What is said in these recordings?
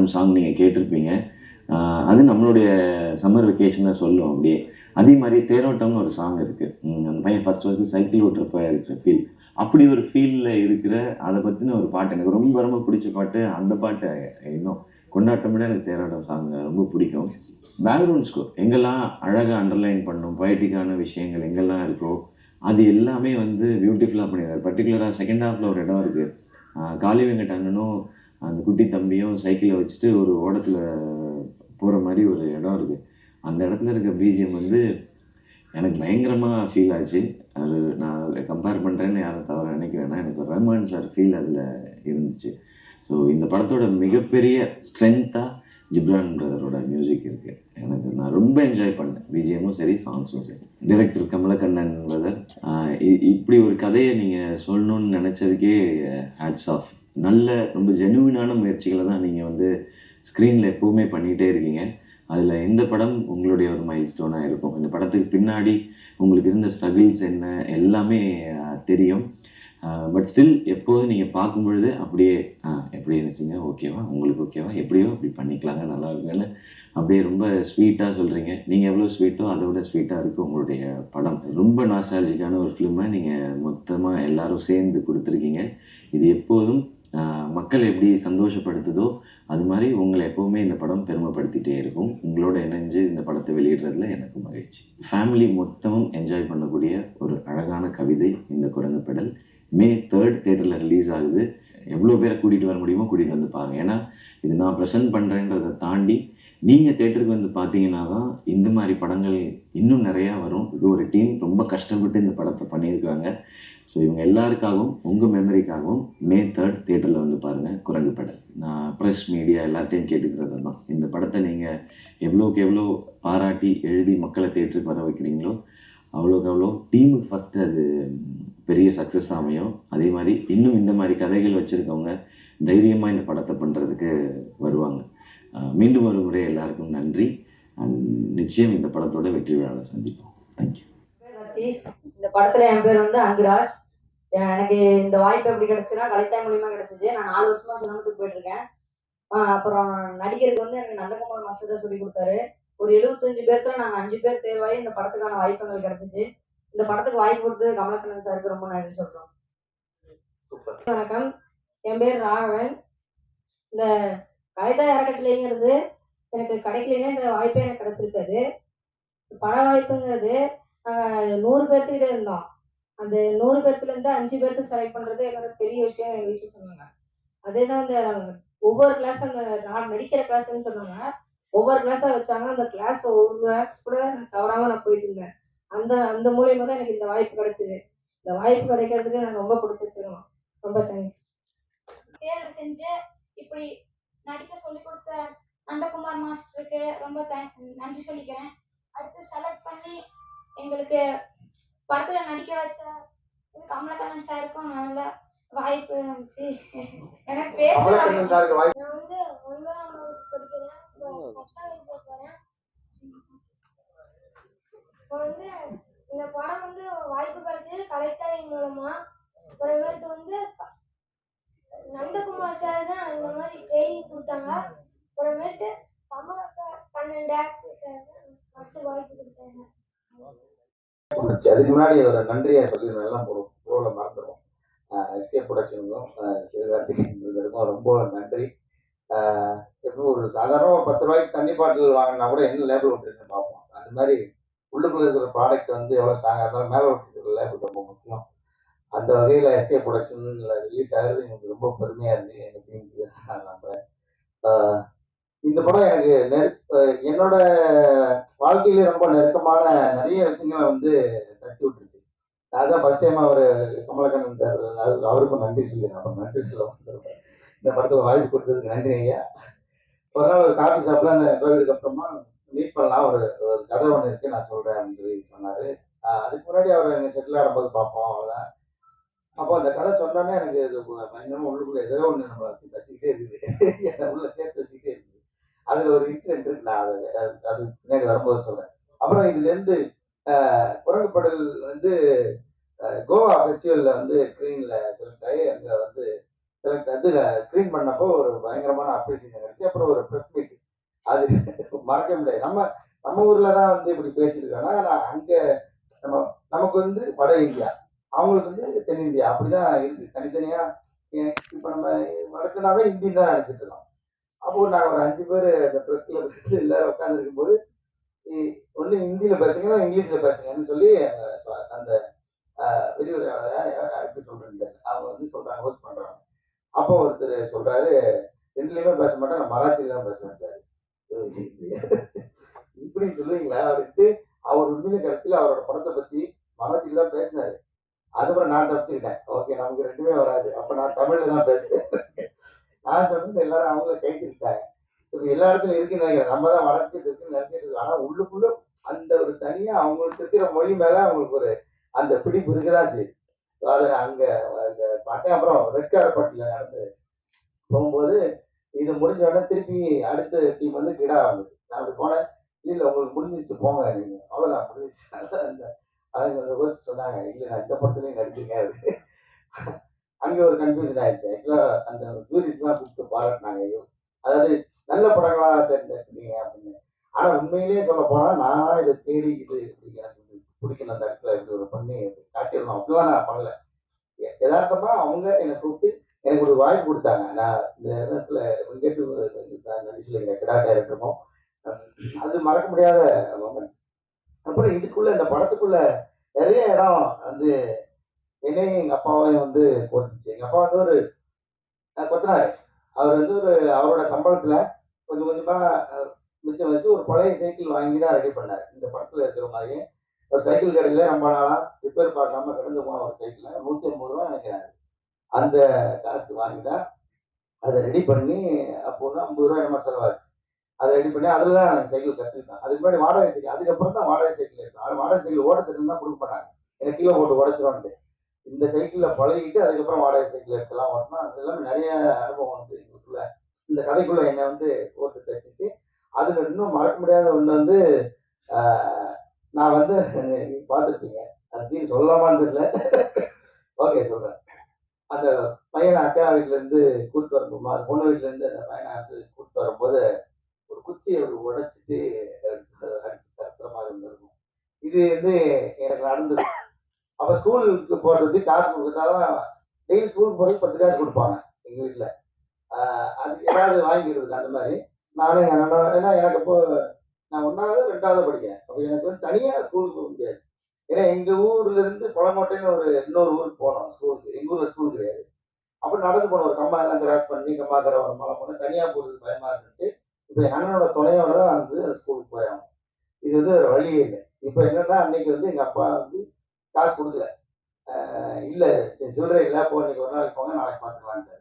ஆண்டம் song நீங்கள் கேட்டிருப்பீங்க. அது நம்மளுடைய சம்மர் வெக்கேஷனை சொல்லும் அப்படியே. அதே மாதிரி தேரோட்டம்னு ஒரு சாங் இருக்குது. அந்த பையன் ஃபஸ்ட்டு சைக்கிள் ஓட்டுறப்ப இருக்கிற ஃபீல், அப்படி ஒரு ஃபீலில் இருக்கிற அதை பற்றின ஒரு பாட்டு எனக்கு ரொம்ப ரொம்ப பிடிச்ச பாட்டு. அந்த பாட்டை இன்னும் கொண்டாட்டம் விட எனக்கு தேரோட்டம் சாங் ரொம்ப பிடிக்கும். பேக்ரவுண்ட் ஸ்கோர் எங்கெல்லாம் அழகாக அண்டர்லைன் பண்ணும், பொயட்டிக்கான விஷயங்கள் எங்கெல்லாம் இருக்கோ அது எல்லாமே வந்து பியூட்டிஃபுல்லாக பண்ணிடுறாரு. பர்டிகுலராக செகண்ட் ஹாஃபில் ஒரு இடம் இருக்குது. காளி வெங்கட் அண்ணனும் அந்த குட்டி தம்பியும் சைக்கிளை வச்சுட்டு ஒரு ஓடத்தில் போகிற மாதிரி ஒரு இடம் இருக்குது. அந்த இடத்துல இருக்க பிஜிஎம் வந்து எனக்கு பயங்கரமாக ஃபீல் ஆச்சு. அது நான் அதில் கம்பேர் பண்ணுறேன்னு யாரும் தவற நினைக்க வேணாம். எனக்கு ரஹ்மான் சார் ஃபீல் அதில் இருந்துச்சு. ஸோ இந்த படத்தோட மிகப்பெரிய ஸ்ட்ரென்த்தாக ஜிப்ரான் பிரதரோட மியூசிக் இருக்குது. எனக்கு நான் ரொம்ப என்ஜாய் பண்ணேன். பிஜிஎம்மும் சரி, சாங்ஸும் சரி. டைரக்டர் கமலக்கண்ணன் பிரதர், இப்படி ஒரு கதையை நீங்கள் சொல்லணும்னு நினச்சதுக்கே ஹேட்ஸ் ஆஃப். நல்ல ரொம்ப ஜெனுவினான முயற்சிகளை தான் நீங்கள் வந்து ஸ்க்ரீனில் எப்போவுமே பண்ணிகிட்டே இருக்கீங்க. அதில் இந்த படம் உங்களுடைய ஒரு மைல் ஸ்டோனாக இருக்கும். இந்த படத்துக்கு பின்னாடி உங்களுக்கு இருந்த ஸ்ட்ரகிள்ஸ் என்ன எல்லாமே தெரியும். பட் ஸ்டில் எப்போதும் நீங்கள் பார்க்கும் பொழுது அப்படியே எப்படி இருந்துச்சுங்க, ஓகேவா, உங்களுக்கு ஓகேவா, எப்படியோ அப்படி பண்ணிக்கலாங்க, நல்லா இருக்குன்னு அப்படியே ரொம்ப ஸ்வீட்டாக சொல்கிறீங்க. நீங்கள் எவ்வளோ ஸ்வீட்டோ அதை விட ஸ்வீட்டாக இருக்குது உங்களுடைய படம். ரொம்ப நாஸ்டாலஜிக்கான ஒரு ஃபிலிமை நீங்கள் மொத்தமாக எல்லோரும் சேர்ந்து கொடுத்துருக்கீங்க. இது எப்போதும் மக்கள் எப்படி சந்தோஷப்படுத்துதோ அது மாதிரி உங்களை எப்போவுமே இந்த படம் பெருமைப்படுத்திகிட்டே இருக்கும். உங்களோட இணைஞ்சு இந்த படத்தை வெளியிடுறதுல எனக்கு மகிழ்ச்சி. ஃபேமிலி மொத்தமும் என்ஜாய் பண்ணக்கூடிய ஒரு அழகான கவிதை இந்த குரங்கு பெடல். May 3 தேட்டரில் ரிலீஸ் ஆகுது. எவ்வளோ பேரை கூட்டிகிட்டு வர முடியுமோ கூட்டிகிட்டு வந்து பாருங்கள். ஏன்னா இது நான் ப்ரெசென்ட் பண்ணுறேன்றதை தாண்டி நீங்கள் தேட்டருக்கு வந்து பார்த்தீங்கன்னா தான் இந்த மாதிரி படங்கள் இன்னும் நிறையா வரும். இது ஒரு டீம் ரொம்ப கஷ்டப்பட்டு இந்த படத்தை பண்ணியிருக்காங்க. ஸோ இவங்க எல்லாருக்காகவும் உங்கள் மெமரிக்காகவும் May 3 தேட்டரில் வந்து பாருங்கள் குரங்கு பெடல். நான் ப்ரெஸ் மீடியா எல்லாத்தையும் கேட்டுக்கிறது தான், இந்த படத்தை நீங்கள் எவ்வளோக்கு எவ்வளோ பாராட்டி எழுதி மக்களை தேட்டருக்கு வர வைக்கிறீங்களோ அவ்வளோக்கு அவ்வளோ டீமுக்கு ஃபஸ்ட்டு அது பெரிய சக்ஸஸ் அமையும். அதே மாதிரி இன்னும் இந்த மாதிரி கதைகள் வச்சுருக்கவங்க தைரியமாக இந்த படத்தை பண்ணுறதுக்கு வருவாங்க. மீண்டும் ஒரு முறை எல்லாருக்கும் நன்றி. நிச்சயம் இந்த படத்தோட வெற்றி விழாவில் சந்திப்போம். தேங்க்யூ. இந்த படத்துல என் பேர் வந்து அங்கிராஜ். எனக்கு இந்த வாய்ப்பு எப்படி கிடைச்சுன்னா கலைத்தாய் மூலியமா கிடைச்சிச்சு. நான் 4 வருஷமா சினிமாத்துக்கு போயிட்டு இருக்கேன். அப்புறம் நடிகருக்கு வந்து எனக்கு நந்தகுமார் மாஸ்டர் தான் சொல்லி கொடுத்தாரு. ஒரு 75 பேர்த்துல நாங்கள் 5 பேர் தேர்வாகி இந்த படத்துக்கான வாய்ப்பு எங்களுக்கு கிடைச்சிச்சு. இந்த படத்துக்கு வாய்ப்பு கொடுத்தது கமலக்கண்ணன் சாருக்கு ரொம்ப நன்றி சொல்றோம். வணக்கம், என் பேர் ராகவன். இந்த கலைத்தாய் அறக்கட்டளைங்கிறது எனக்கு கிடைக்கலன்னா இந்த வாய்ப்பே எனக்கு கிடைச்சிருக்காது. பட வாய்ப்புங்கிறது 100 பேர்த்துக்கிட்ட இருந்தோம். அந்த 100 பேர்த்துல இருந்து 5 பேர்த்து செலக்ட் பண்றது என்னோட பெரிய விஷயம் எங்க வீட்டுல சொன்னாங்க. அதேதான் இந்த ஒவ்வொரு கிளாஸ் அந்த நான் நடிக்கிற கிளாஸ்ன்னு சொன்னாங்க. ஒவ்வொரு கிளாஸா வச்சாங்க. அந்த கிளாஸ் ஒரு கிளாஸ் கூட தவறாம நான் போயிட்டு இருந்தேன். அந்த அந்த மூலியமா தான் எனக்கு இந்த வாய்ப்பு கிடைச்சது. இந்த வாய்ப்பு கிடைக்கிறதுக்கு நான் ரொம்ப கொடுத்து வச்சிருக்கோம். ரொம்ப தேங்க்ஸ். தேர்வு செஞ்சு இப்படி நடிக்க சொல்லி கொடுத்த நந்தகுமார் மாஸ்டருக்கு ரொம்ப நன்றி சொல்லிக்கிறேன். அடுத்து செலக்ட் பண்ணி எங்களுக்கு படத்துல நடிக்க வச்ச கமலக்கண்ணன் சாருக்கும் நல்ல வாய்ப்பு இருந்துச்சு. எனக்கு பேச நான் வந்து 9ஆம் வகுப்பு படிக்கிறேன். 10ஆம் வகுப்பு போறேன். வந்து இந்த படம் வந்து வாய்ப்பு கிடைச்சது கலைத்தாய் மூலமா. அப்புறமேட்டு வந்து நந்தகுமார் சார் தான் இந்த மாதிரி ட்ரைனிங் கொடுத்தாங்க. அப்புறமேட்டு கமலக்கண்ணன் டாக்டர் சார் மட்டும் வாய்ப்பு கொடுத்தாங்க. அதுக்கு முன்னாடி ஒரு நன்றியை சொல்லியிருந்தேன், போல மறந்துடும். எஸ்கே ப்ரொடக்ஷனுக்கும் சிவகார்த்திகேயனுக்கும் ரொம்ப நன்றி. எப்போ ஒரு சாதாரண 10 ரூபாய்க்கு தண்ணி பாட்டில் வாங்கினா கூட என்ன லேபிள் விட்டுருக்குன்னு பார்ப்போம். அந்த மாதிரி உள்ளுக்குள்ள இருக்கிற ப்ராடக்ட் வந்து எவ்வளோ ஸ்ட்ராங்காக இருந்தாலும் மேலே விட்டுருக்கிற லேபிள் ரொம்ப முக்கியம். அந்த வகையில் எஸ்கே ப்ரொடக்ஷனில் ரிலீஸ் ஆகிறது எனக்கு ரொம்ப பெருமையாக இருந்துச்சு. எனக்கு நான் நம்புறேன். இந்த படம் எனக்கு என்னோட வாழ்க்கையில ரொம்ப நெருக்கமான நிறைய விஷயங்களை வந்து தச்சு விட்டுருச்சு. அதான் ஃபர்ஸ்ட் டைம் அவர் கமலக்கண்ணன் சார் அவருக்கும் நன்றி சொல்லுங்க. அப்புறம் நன்றி சொல்ல இந்த படத்துக்கு வாய்ப்பு கொடுத்ததுக்கு நன்றி ஐயா. ஒரு நாள் ஒரு காஃபி ஷாப்ல அந்த கோவிலுக்கு அப்புறமா மீட் பண்ணலாம், ஒரு கதை ஒன்று இருக்கு நான் சொல்றேன் அப்படின்னு சொல்லி சொன்னாரு. அதுக்கு முன்னாடி அவர் எங்கள் செட்டில் ஆடும்போது பார்ப்போம், அவ்வளோதான். அப்போ அந்த கதை சொன்னோன்னே எனக்கு இது பயங்கரமா உள்ளுக்குள்ள ஏதோ ஒன்று நம்ம வச்சு தச்சுக்கிட்டே இருக்குது, உள்ள சேர்த்து வச்சுக்கிட்டே இருக்குது. அதுல ஒரு இன்சிடென்ட் இருக்கு, நான் அது பின்னாடி வரும்போது சொல்றேன். அப்புறம் இதுல இருந்து குரங்கு படல் வந்து கோவா ஃபெஸ்டிவல்ல வந்து ஸ்கிரீன்ல செலக்ட் ஆகி அங்க வந்து செலக்ட் அது ஸ்க்ரீன் பண்ணப்போ ஒரு பயங்கரமான அப்ரிசியேஷன் கிடைச்சு. அப்புறம் ஒரு ப்ரெஸ் மீட், அது மறக்க முடியாது. நம்ம நம்ம ஊர்ல தான் வந்து இப்படி பேசியிருக்காங்க. ஆனால் அங்கே நம்ம நமக்கு வந்து வட இந்தியா, அவங்களுக்கு வந்து தென்னிந்தியா, அப்படிதான் இருக்கு தனித்தனியா. இப்போ நம்ம வடக்குனாவே ஹிந்தி தான் நினைச்சிட்டு இருக்கோம். அப்போ நாங்கள் ஒரு 5 பேர் அந்த ப்ரெஸ்ல எல்லாரும் உட்காந்துருக்கும் போது ஒன்று ஹிந்தியில பேசுங்க, இல்ல இங்கிலீஷ்ல பேசுங்கன்னு சொல்லி அந்த விரிவுரையாளர் எப்படி சொல்றது அவங்க வந்து சொல்றாங்க, ஹோஸ்ட் பண்றாங்க. அப்போ ஒருத்தர் சொல்றாரு, ரெண்டுலயுமே பேச மாட்டேன், நான் மராத்தியில தான் பேச மாட்டாரு. இப்படி சொல்லுவீங்களா அப்படின்ட்டு அவர் உண்மையிலே கடைசியில் அவரோட படத்தை பத்தி மராத்தியில தான் பேசினாரு. அதுக்கப்புறம் நான் தப்பிச்சுக்கிட்டேன். ஓகே, நமக்கு ரெண்டுமே வராது, அப்ப நான் தமிழ்ல தான் பேசுறேன். நான் சொன்னது எல்லாரும் அவங்கள கைத்திட்டாங்க. எல்லா இடத்துலயும் இருக்குன்னு நினைக்கிறேன். நம்ம தான் வளர்ச்சிட்டு இருக்குன்னு நினைச்சிட்டு இருக்கோம். ஆனா உள்ளுக்குள்ள அந்த ஒரு தனியா அவங்களுக்கு இருக்கிற மொழி மேல அவங்களுக்கு ஒரு அந்த பிடிப்பு இருக்குதான் செய்யுது. அது அங்க பார்த்தேன். அப்புறம் ரெட் கார்பெட்ல நடந்து போகும்போது இது முடிஞ்ச உடனே திருப்பி அடுத்த டீம் வந்து கிடா வந்தது. நான் அப்படி போனேன், இல்ல உங்களுக்கு முடிஞ்சிச்சு போங்க, நீங்க அவ்வளவுதான் முடிஞ்சிச்சு. அந்த அவங்க யோசிச்சு சொன்னாங்க, இல்ல நான் இந்த படத்துலயும் நடிச்சிங்க அப்படின்னு. அங்க ஒரு கன்ஃபியூஷன் ஆயிடுச்சு. ஆக்சுவலா அந்த ஜூரிஸ் எல்லாம் கூப்பிட்டு பாராட்டினாங்க, ஐயோ அதாவது நல்ல படங்களா தேர்ந்தெடுத்தீங்க அப்படின்னு. ஆனா உண்மையிலேயே சொல்ல போனா நானா இதை தேடி இது எனக்கு பிடிக்கல, அந்த இடத்துல இப்படி ஒரு பண்ணி காட்டியிருந்தோம். அப்படிலாம் நான் பண்ணல. யதார்த்தமா அவங்க என்னை கூப்பிட்டு எனக்கு ஒரு வாய்ப்பு கொடுத்தாங்க. நான் இந்த இடத்துல வெங்கட் நன்றி சொல்லிக்கிறேன், கிடா டைரக்டருக்கும். அது மறக்க முடியாத மொமெண்ட். அப்புறம் இதுக்குள்ள இந்த படத்துக்குள்ள நிறைய இடம் வந்து என்னையும் எங்க அப்பாவையும் வந்து போட்டுச்சு. எங்க அப்பா வந்து ஒரு கொத்தனாரு. அவர் வந்து ஒரு அவரோட சம்பளத்துல கொஞ்சம் கொஞ்சமா மிச்சம் வச்சு ஒரு பழைய சைக்கிள் வாங்கி தான் ரெடி பண்ணாரு. இந்த படத்துல இருக்கிற மாதிரியே ஒரு சைக்கிள் கடையில ரொம்ப நாளா ரிப்பேர் பார்க்காம கடந்து போன ஒரு சைக்கிளை 150 ரூபா நினைக்கிறாரு. அந்த காசு வாங்கி தான் அதை ரெடி பண்ணி, அப்போ வந்து 50 ரூபா என்னமா செலவாச்சு. அதை ரெடி பண்ணி அதில் தான் சைக்கிள் கற்றுக்கிட்டேன். அதுக்கு முன்னாடி வாடகை சைக்கிள், அதுக்கப்புறம் தான் வாடகை சைக்கிள் எடுத்தேன். வாடகை சைக்கிள் ஓட தெரிஞ்சு தான் கொடுக்க மாட்டாங்க, எனக்கு கீழே போட்டு உடச்சிருவான்ட்டு. இந்த சைக்கிளில் பழகிட்டு அதுக்கப்புறம் வாடகை சைக்கிள் எடுத்துலாம் ஓட்டினா. அது எல்லாமே நிறைய அனுபவம் வந்து எங்களுக்குள்ள இந்த கதைக்குள்ள என்னை வந்து ஓட்டு தச்சுட்டு. அதுல இன்னும் மறக்க முடியாத ஒன்று வந்து நான் வந்து பார்த்துருப்பீங்க, அந்த சீன் சொல்லலாமான்னு தெரியல. ஓகே சொல்றேன். அந்த பையனை அக்கா வீட்டுல இருந்து கூப்பிட்டு வரப்போமா, அது பொண்ணு வீட்டுல இருந்து அந்த பையனை வந்து கூப்பிட்டு வரும்போது ஒரு குச்சியை உடைச்சிட்டு அடிச்சு தரத்துற மாதிரி இருந்திருக்கும். இது வந்து எனக்கு நடந்தது. அப்ப ஸ்கூலுக்கு போடுறது காசு கொடுத்தாதான் டெய்லி ஸ்கூலுக்கு போறது 10 காசு கொடுப்பாங்க எங்க வீட்டுல. அது ஏதாவது வாங்கிடுறது அந்த மாதிரி. நானும் எங்க அண்ணனும், ஏன்னா எனக்கு இப்போ நான் 1வது 2வது படிக்கிறேன். அப்போ எனக்கு வந்து தனியா ஸ்கூலுக்கு போக முடியாது. ஏன்னா எங்க ஊர்ல இருந்து கொளங்கோட்டைன்னு ஒரு இன்னொரு ஊருக்கு போனோம் ஸ்கூலுக்கு. எங்க ஊர்ல ஸ்கூல் கிடையாது. அப்ப நடந்து போன ஒரு கம்மா எல்லாம் கிராஸ் பண்ணி கம்மாக்கரை ஒரு மலை போன தனியா போறது பயமா இருந்துட்டு இப்ப என் அண்ணனோட துணையோட தான் வந்து அந்த ஸ்கூலுக்கு போயாகும். இது வந்து ஒரு வழியே இல்லை. இப்ப என்னன்னா அன்னைக்கு வந்து எங்க அப்பா வந்து காசு கொடுக்கல. இல்ல சில்லறை இல்லை, போ இன்னைக்கு ஒரு நாளைக்கு போங்க, நாளைக்கு பார்த்துக்கலான்ட்டு.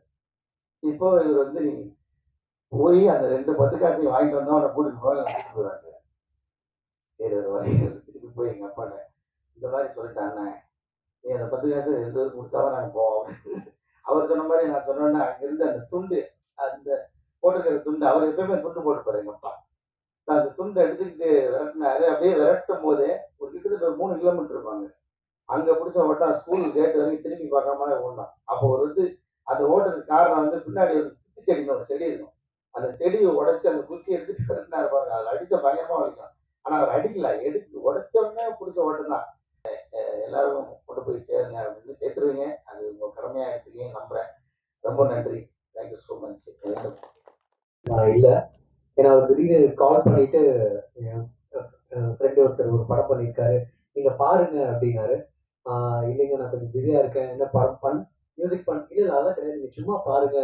இப்போ இவர் வந்து நீ போய் அந்த 2 10 காசையும் வாங்கிட்டு வந்தோம், அவனை கூட்டிட்டு போய் கூட்டிட்டு போயிடுறாங்க. சரி ஒரு வழி திருப்பி போய் எங்க அப்பாட்ட இந்த மாதிரி சொல்லிட்டாங்க, நீ அந்த 10 காசு 2 பேருக்கு கொடுத்தாதான் நாங்கள் போவோம். அவர் சொன்ன மாதிரி நான் சொன்னோன்னா அங்கிருந்து அந்த துண்டு, அந்த போட்டுக்கிற துண்டு, அவர் எப்பயுமே துண்டு போட்டுப்பாரு எங்க அப்பா. அந்த துண்டை எடுத்துக்கிட்டு விரட்டினாரு. அப்படியே விரட்டும் போதே ஒரு கிட்டத்தட்ட ஒரு 3 கிலோமீட்டர் இருப்பாங்க. அங்க பிடிச்ச ஓட்டம் ஸ்கூல் கேட் வரைக்கும் திரும்பி பார்க்காம ஓடலாம். அப்போ ஒரு இது அந்த ஓட்டுறதுக்கு காரணம் வந்து பின்னாடி ஒரு குச்சி செடின்னு ஒரு செடி இருக்கும். அந்த செடியை உடைச்சு அந்த குச்சி எடுத்துட்டு விரட்டினாரு பாருங்க. அதில் அடிச்ச பயங்கரமா வலிக்கும். ஆனா அவர் அடிக்கல, எடுத்து உடைச்ச உடனே பிடிச்ச ஓட்டம் தான். எல்லாரும் கொண்டு போய் சேருங்க அப்படின்னு சேர்த்துருவீங்க. அது உங்க கடமையா இருக்கீங்க நம்புறேன். ரொம்ப நன்றி. Thank you so much. இல்லை, ஏன்னா அவர் திடீர்னு கால் பண்ணிட்டு ஃப்ரெண்டு ஒருத்தர் ஒரு படம் பண்ணியிருக்காரு, நீங்க பாருங்க அப்படின்னாரு. இல்லைங்க நான் கொஞ்சம் பிஸியா இருக்கேன், என்ன படம் மியூசிக் இல்லை அதான் கிடையாது, நீங்க சும்மா பாருங்க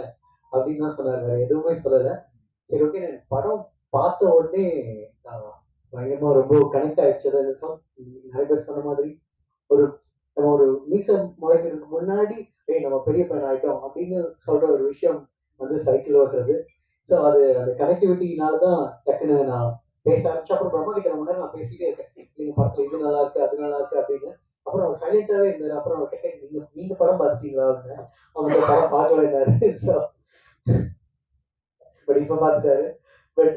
அப்படின்னு தான் சொன்னார், வேற எதுவுமே சொல்லலை. சரி ஓகே, நான் படம் பார்த்த உடனே பயங்கரமா ரொம்ப கனெக்ட் ஆயிடுச்சு. நிறைய பேர் சொன்ன மாதிரி ஒரு நம்ம ஒரு மீச முளைக்கிறதுக்கு முன்னாடி நம்ம பெரிய பையன் ஆயிட்டோம் அப்படின்னு சொல்ற ஒரு விஷயம் வந்து சைக்கிள் ஓட்டுறது. ஸோ அது அந்த கனெக்டிவிட்டினால தான் டக்குன்னு நான் பேச ஆரம்பிச்சு. அப்புறம் பிரம்மா கிட்ட முன்னாடி நான் பேசிட்டே இருக்கேன், நீங்க படத்துல இது நல்லா இருக்கு அது நல்லா இருக்கு அப்படின்னு. அப்புறம் அவர் சைலண்டாவே இருந்தாரு. அப்புறம் அவர் கேட்டேன், நீங்க படம் பார்த்துட்டீங்களா அப்படின்னு. அவங்க படம் பார்க்கல இருந்தாரு. ஸோ பட் இப்ப பார்த்துட்டாரு. பட்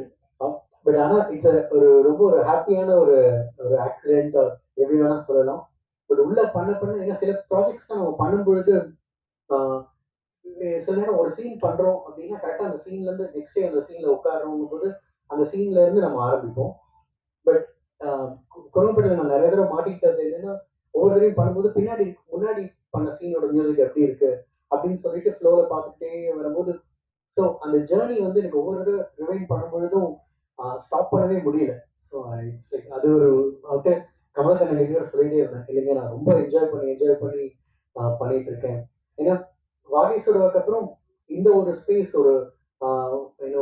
பட் ஆனா இட்ஸ் ஒரு ரொம்ப ஒரு ஹாப்பியான ஒரு ஆக்சிடென்ட் எப்படி வேணா சொல்லலாம். பட் உள்ள பண்ண ஏன்னா சில ப்ராஜெக்ட்ஸ் தான் நம்ம பண்ணும் பொழுது சில நேரம் ஒரு சீன் பண்றோம் அப்படின்னா கரெக்டாக அந்த சீன்ல இருந்து நெக்ஸ்ட் டே அந்த சீன்ல உட்காரோம் போது அந்த சீன்ல இருந்து நம்ம ஆரம்பிப்போம். பட் குடும்பப்பட்டில் நான் நிறைய தடவை மாட்டிக்கிட்டது என்னன்னா, ஒவ்வொரு தடவையும் பண்ணும்போது முன்னாடி பண்ண சீனோட மியூசிக் எப்படி இருக்கு அப்படின்னு சொல்லிட்டு ஃப்ளோல பார்த்துக்கிட்டே வரும்போது, ஸோ அந்த ஜேர்னி வந்து எனக்கு ஒவ்வொரு தடவை ரிவைண்ட் பண்ணும்பொழுதும் ஸ்டாப் பண்ணவே முடியல. ஸோ இட்ஸ் லைக் அது ஒரு அவர்கிட்ட கமலக்கண்ணன் ரெகுலர் சொல்லிட்டே இருந்தேன், இல்லைங்க நான் ரொம்ப என்ஜாய் பண்ணி பண்ணிட்டு இருக்கேன். ஏன்னா வாரிசுக்கு அப்புறம் இந்த ஒரு ஸ்பேஸ் ஒரு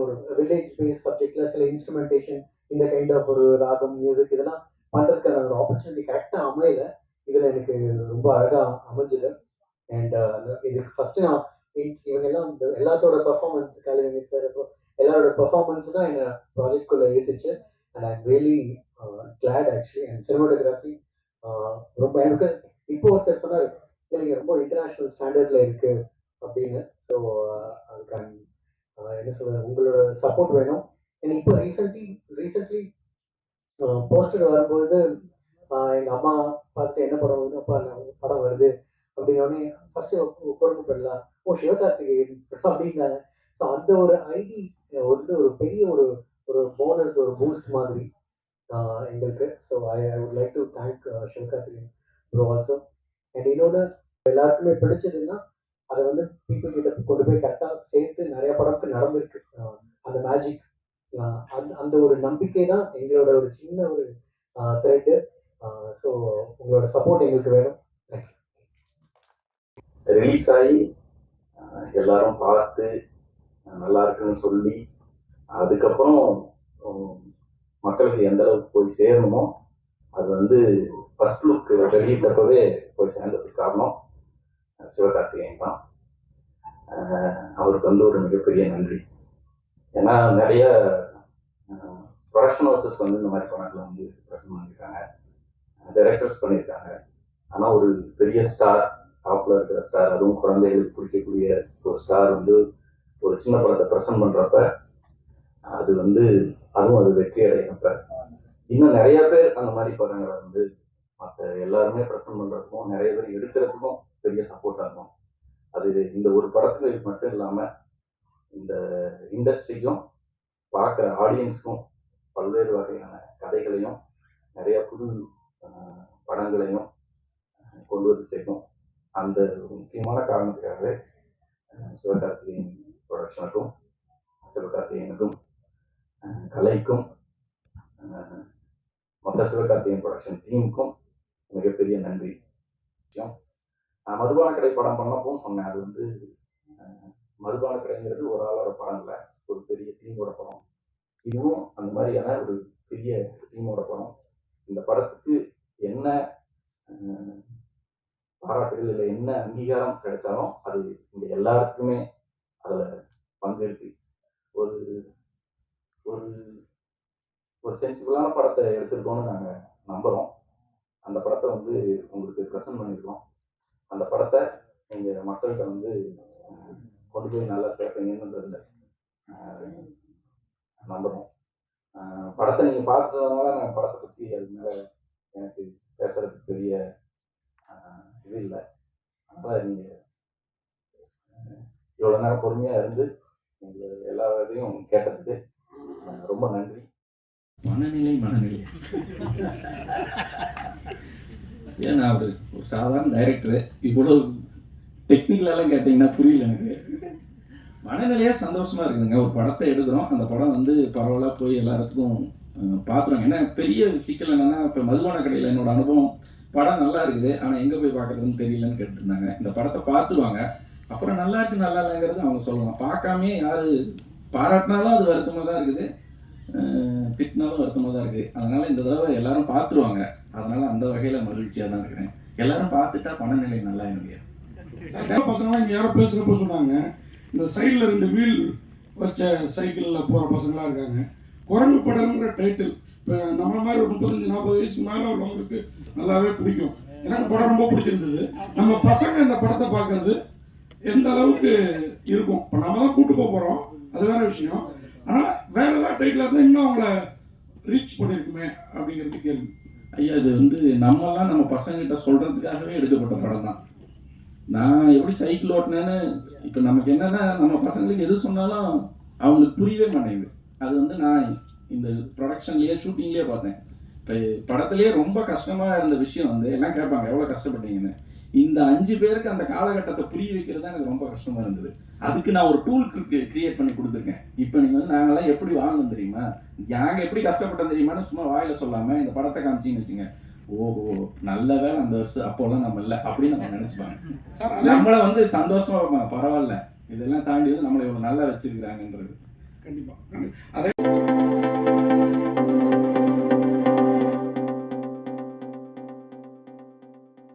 ஒரு வில்லேஜ் பேஸ் சப்ஜெக்ட்ல சில இன்ஸ்ட்ருமெண்டேஷன் இந்த கைண்ட் ஆஃப் ஒரு ராகம் மியூசிக் இதெல்லாம் பண்றதுக்கான ஒரு ஆப்பர்ச்சுனிட்டி கரெக்டா அமையல. இதுல எனக்கு ரொம்ப அழகா அமைஞ்சது. அண்ட் இதுக்கு ஃபர்ஸ்ட் நான் இவங்க எல்லாம் எல்லாத்தோட பெர்ஃபார்மன்ஸ் கலைஞர் சார் எல்லாரோட பெர்ஃபார்மன்ஸ் தான் என்ன ப்ராஜெக்ட் குள்ள ஏற்றுச்சு. And I'm really glad actually. And cinematography ரொம்ப எனக்கு இப்போ ஒருத்தர் சொன்னார் இல்லைங்க ரொம்ப இன்டர்நேஷ்னல் ஸ்டாண்டர்ட்ல இருக்கு அப்படின்னு. ஸோ அதுக்கான என்ன சொல்றது உங்களோட சப்போர்ட் வேணும். எனக்கு இப்போ ரீசென்ட்லி போஸ்டர் வரும்பொழுது எங்க அம்மா பார்த்துட்டு என்ன படம் வருது அப்பா படம் வருது அப்படின்னோடனே ஃபர்ஸ்ட் குடும்பப்படலாம் சிவகார்த்திகேயன் அப்படின்னாங்க. ஸோ அந்த ஒரு ஐடி ஒரு பெரிய ஒரு போனஸ் ஒரு பூஸ்ட் மாதிரி எங்களுக்கு. So I would like to thank Sivakarthikeyan bro also. And இன்னொன்று எல்லாருக்குமே பிடிச்சதுன்னா அதை வந்து பீப்புள் கிட்ட கொண்டு போய் கரெக்டாக சேர்த்து நிறைய படத்துக்கு நடந்திருக்கு. அந்த மேஜிக் அந்த ஒரு நம்பிக்கை தான் எங்களோட ஒரு சின்ன ஒரு த்ரெட்டு. ஸோ உங்களோட சப்போர்ட் எங்களுக்கு வேணும். ரிலீஸ் ஆகி எல்லாரும் பார்த்து நல்லா இருக்குன்னு சொல்லி அதுக்கப்புறம் மக்களுக்கு எந்த அளவுக்கு போய் சேரணுமோ அது வந்து ஃபர்ஸ்ட் லுக் வெளியிட்டப்பவே போய் சேர்ந்ததுக்கு காரணம் சிவகார்த்திகேயன் தான். அவருக்கு வந்து ஒரு மிகப்பெரிய நன்றி. ஏன்னா நிறைய ப்ரொடக்ஷன் ஹவுசஸ் வந்து இந்த மாதிரி படங்களை வந்து ப்ரெசென்ட் பண்ணியிருக்காங்க, டைரக்டர்ஸ் பண்ணியிருக்காங்க. ஆனால் ஒரு பெரிய ஸ்டார் டாப்ல இருக்கிற ஸ்டார் அதுவும் குழந்தைகளுக்கு பிடிக்கக்கூடிய ஒரு ஸ்டார் வந்து ஒரு சின்ன படத்தை ப்ரெசென்ட் பண்ணுறப்ப அது வந்து அதுவும் அது வெற்றி அடைகிறப்ப இன்னும் நிறைய பேர் அந்த மாதிரி படங்களை வந்து மற்ற எல்லாருமே ப்ரெசென்ட் பண்ணுறதுக்கும் நிறைய பேர் எடுக்கிறதுக்கும் பெரிய சப்போர்ட்டாக இருக்கும். அது இந்த ஒரு படத்துக்கு மட்டும் இல்லாமல் இந்த இண்டஸ்ட்ரிக்கும் பார்க்குற ஆடியன்ஸுக்கும் பல்வேறு வகையான கதைகளையும் நிறைய புது படங்களையும் கொண்டு வந்து சேர்க்கும். அந்த முக்கியமான காரணத்துக்காகவே சிவகார்த்திகேயன் ப்ரொடக்ஷனுக்கும் சிவகார்த்திகேயனுக்கும் கலைக்கும் மொத்த சிவகார்த்திகேயன் ப்ரொடக்ஷன் டீமுக்கும் மிகப்பெரிய நன்றி. மதுபான கடை படம் பண்ணப்பவும் சொன்னேன், அது வந்து மதுபான கடைங்கிறது ஒரு ஆளோட படம் இல்லை, ஒரு பெரிய டீமோட படம். இதுவும் அந்த மாதிரியான ஒரு பெரிய டீமோட படம். இந்த படத்துக்கு என்ன பாராட்டுகள் இல்லை என்ன அங்கீகாரம் கிடைச்சாலும் அது இங்க எல்லாருக்குமே அதில் பங்கெடுத்து ஒரு ஒரு ஒரு சென்சிபிளான படத்தை எடுத்திருக்கோம்னு நாங்கள் நம்புகிறோம். அந்த படத்தை வந்து உங்களுக்கு ப்ரெசென்ட் பண்ணியிருக்கோம். அந்த படத்தை நீங்கள் மக்கள்கிட்ட வந்து கொண்டு போய் நல்லா சேர்ப்பீங்கன்னு நம்புகிறோம். படத்தை நீங்கள் பார்த்ததுனால நான் படத்தை பற்றி அது மேலே எனக்கு பேசுறதுக்கு பெரிய இது இல்லை. அதனால் நீங்கள் இவ்வளோ நேரம் பொறுமையாக இருந்து எங்களுக்கு எல்லா இதையும் கேட்டதுக்கு ரொம்ப நன்றி. மனநிலை ஏன் நான் ஒரு சாதாரண டைரக்டரு, இவ்வளோ டெக்னிக்கலெல்லாம் கேட்டிங்கன்னா புரியல எனக்கு. மனநிலையாக சந்தோஷமாக இருக்குதுங்க. ஒரு படத்தை எடுக்கிறோம், அந்த படம் வந்து பரவாயில்ல போய் எல்லாத்துக்கும் பார்த்துருவாங்க. ஏன்னா பெரிய சிக்கல் என்னென்னா இப்போ மதுபான கடையில் என்னோட அனுபவம் படம் நல்லா இருக்குது ஆனால் எங்கே போய் பார்க்குறதுன்னு தெரியலன்னு கேட்டுருந்தாங்க. இந்த படத்தை பார்த்துருவாங்க, அப்புறம் நல்லா இருக்கு நல்லா இல்லைங்கிறது அவங்க சொல்லலாம். பார்க்காமே யார் பாராட்டினாலும் அது வருத்தமாக தான் இருக்குது, திட்டினாலும் வருத்தமாக தான் இருக்குது. அதனால் இந்த தடவை எல்லாரும் பார்த்துருவாங்க. அதனால் அந்த வகையில் மகிழ்ச்சியாக தான் இருக்கிறேன். எல்லாரும் பார்த்துட்டா மனநிலை நல்லா என்னுடைய பசங்களாம் இங்கே யாரோ பேசுகிறப்ப சொன்னாங்க, இந்த சைடில் 2 வீல் வச்ச சைக்கிளில் போகிற பசங்களாம் இருக்காங்க. குரங்கு படம்ங்கிற டைட்டில் இப்போ நம்ம மாதிரி ஒரு 35-40 வயசுக்கு மேலே உள்ளவங்களுக்கு நல்லாவே பிடிக்கும். எனக்கு படம் ரொம்ப பிடிச்சிருந்தது. நம்ம பசங்க இந்த படத்தை பார்க்கறது எந்த அளவுக்கு இருக்கும், இப்போ நம்ம தான் கூட்டு போக போகிறோம், அது வேற விஷயம். ஆனால் வேற ஏதாவது டைட்டில் இருந்தால் இன்னும் அவங்கள ரீச் பண்ணியிருக்குமே அப்படிங்கிறது கேள்வி. ஐயா, இது வந்து நம்மலாம் நம்ம பசங்கிட்ட சொல்கிறதுக்காகவே எடுக்கப்பட்ட படம் தான். நான் எப்படி சைக்கிள் ஓட்டினேன்னு இப்போ நமக்கு என்னன்னா நம்ம பசங்களுக்கு எது சொன்னாலும் அவங்களுக்கு புரியவே மாட்டேங்குது. அது வந்து நான் இந்த ப்ரொடக்ஷன்லேயே ஷூட்டிங்லேயே பார்த்தேன். இப்போ படத்துலேயே ரொம்ப கஷ்டமாக இருந்த விஷயம் வந்து எல்லாம் கேட்பாங்க எவ்வளோ கஷ்டப்பட்டீங்கன்னு. இந்த 5 பேருக்கு அந்த காலகட்டத்தை புரிய வைக்கிறது தான் எனக்கு ரொம்ப கஷ்டமாக இருந்தது. அதுக்கு நான் ஒரு டூல் கிரியேட் பண்ணி கொடுத்துருக்கேன். இப்போ நீங்கள் வந்து நாங்களாம் எப்படி வாங்கணும் தெரியுமா, நாங்கள் எப்படி கஷ்டப்பட்டோம் தெரியுமான்னு சும்மா வாயில் சொல்லாமல் இந்த படத்தை காமிச்சின்னு வச்சுங்க, ஓஹோ நல்ல வேலை அந்த வருஷம் அப்போல்லாம் நம்ம இல்லை அப்படின்னு நம்ம நினச்சிப்பாங்க. சார் அதே நம்மளை வந்து சந்தோஷமா வைப்பாங்க, பரவாயில்ல இதெல்லாம் தாண்டி வந்து நம்மளை இவ்வளோ நல்லா வச்சிருக்கிறாங்கன்றது. கண்டிப்பாக அதே